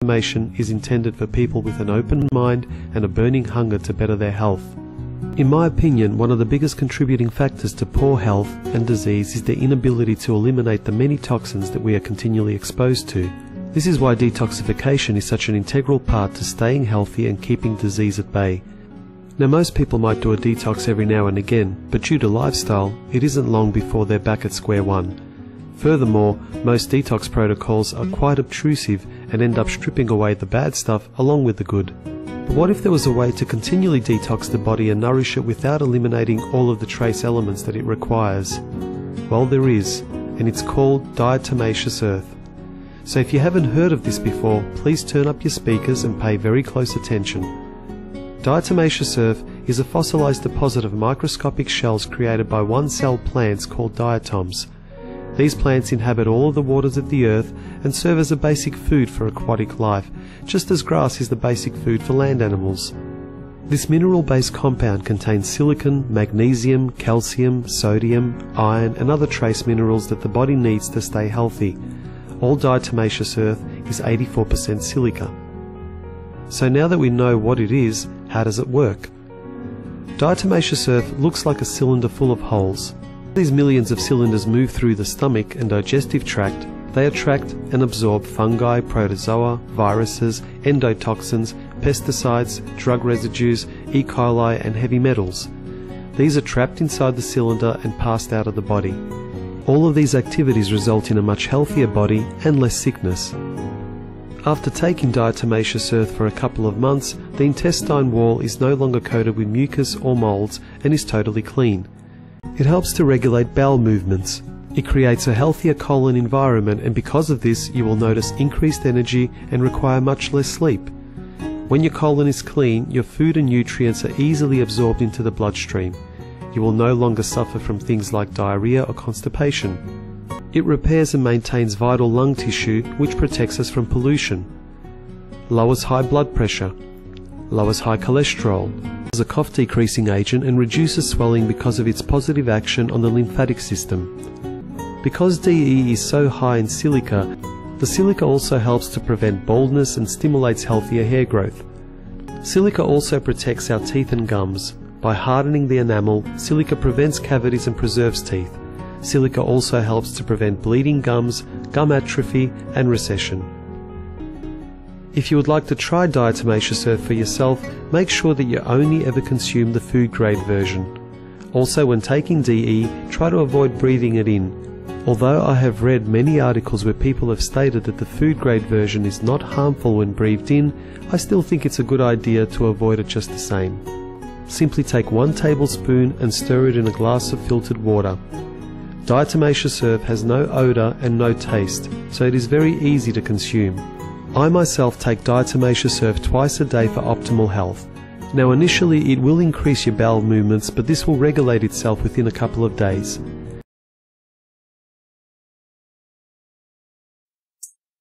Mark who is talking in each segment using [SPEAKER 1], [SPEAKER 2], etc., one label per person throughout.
[SPEAKER 1] Information is intended for people with an open mind and a burning hunger to better their health. In my opinion, one of the biggest contributing factors to poor health and disease is the inability to eliminate the many toxins that we are continually exposed to. This is why detoxification is such an integral part to staying healthy and keeping disease at bay. Now, most people might do a detox every now and again, but due to lifestyle, it isn't long before they're back at square one. Furthermore, most detox protocols are quite obtrusive and end up stripping away the bad stuff along with the good. But what if there was a way to continually detox the body and nourish it without eliminating all of the trace elements that it requires? Well, there is, and it's called diatomaceous earth. So if you haven't heard of this before, please turn up your speakers and pay very close attention. Diatomaceous earth is a fossilized deposit of microscopic shells created by one-cell plants called diatoms. These plants inhabit all of the waters of the earth and serve as a basic food for aquatic life, just as grass is the basic food for land animals. This mineral-based compound contains silicon, magnesium, calcium, sodium, iron and other trace minerals that the body needs to stay healthy. All diatomaceous earth is 84% silica. So now that we know what it is, how does it work? Diatomaceous earth looks like a cylinder full of holes. These millions of cylinders move through the stomach and digestive tract. They attract and absorb fungi, protozoa, viruses, endotoxins, pesticides, drug residues, E. coli and heavy metals. These are trapped inside the cylinder and passed out of the body. All of these activities result in a much healthier body and less sickness. After taking diatomaceous earth for a couple of months, the intestine wall is no longer coated with mucus or molds and is totally clean. It helps to regulate bowel movements. It creates a healthier colon environment, and because of this you will notice increased energy and require much less sleep. When your colon is clean, your food and nutrients are easily absorbed into the bloodstream. You will no longer suffer from things like diarrhea or constipation. It repairs and maintains vital lung tissue, which protects us from pollution. Lowers high blood pressure. Lowers high cholesterol. Is a cough decreasing agent and reduces swelling because of its positive action on the lymphatic system. Because DE is so high in silica, the silica also helps to prevent baldness and stimulates healthier hair growth. Silica also protects our teeth and gums. By hardening the enamel, silica prevents cavities and preserves teeth. Silica also helps to prevent bleeding gums, gum atrophy and recession. If you would like to try diatomaceous earth for yourself, make sure that you only ever consume the food-grade version. Also, when taking DE, try to avoid breathing it in. Although I have read many articles where people have stated that the food-grade version is not harmful when breathed in, I still think it's a good idea to avoid it just the same. Simply take 1 tablespoon and stir it in a glass of filtered water. Diatomaceous earth has no odor and no taste, so it is very easy to consume. I myself take diatomaceous earth twice a day for optimal health. Now initially it will increase your bowel movements, but this will regulate itself within a couple of days.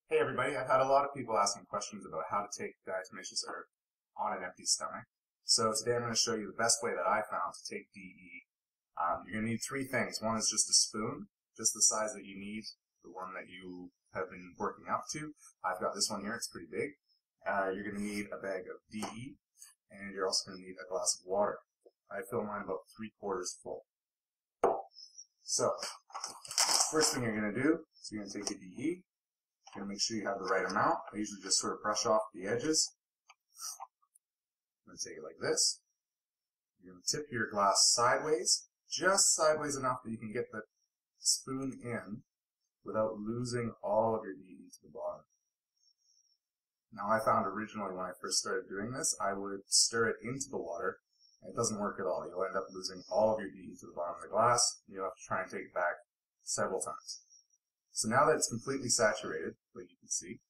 [SPEAKER 2] Hey everybody, I've had a lot of people asking questions about how to take diatomaceous earth on an empty stomach. So today I'm going to show you the best way that I found to take DE. You're going to need 3 things. One is just a spoon, just the size that you need, the one that you have been working up to. I've got this one here, it's pretty big. You're going to need a bag of DE, and you're also going to need a glass of water. I fill mine about 3/4 full. So, first thing you're going to do is you're going to take your DE. You're going to make sure you have the right amount. I usually just sort of brush off the edges. I'm going to take it like this. You're going to tip your glass sideways, just sideways enough that you can get the spoon in without losing all of your DE to the bottom. Now I found originally when I first started doing this, I would stir it into the water, and it doesn't work at all. You'll end up losing all of your DE to the bottom of the glass, and you'll have to try and take it back several times. So now that it's completely saturated, like you can see,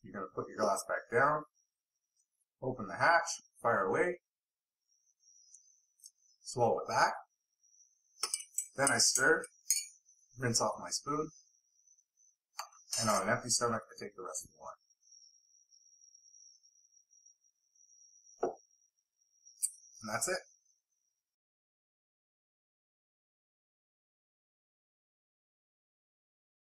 [SPEAKER 2] you're going to put your glass back down, open the hatch, fire away, swallow it back, then I stir, rinse off my spoon, and on an empty stomach I take the rest of the water. And that's it.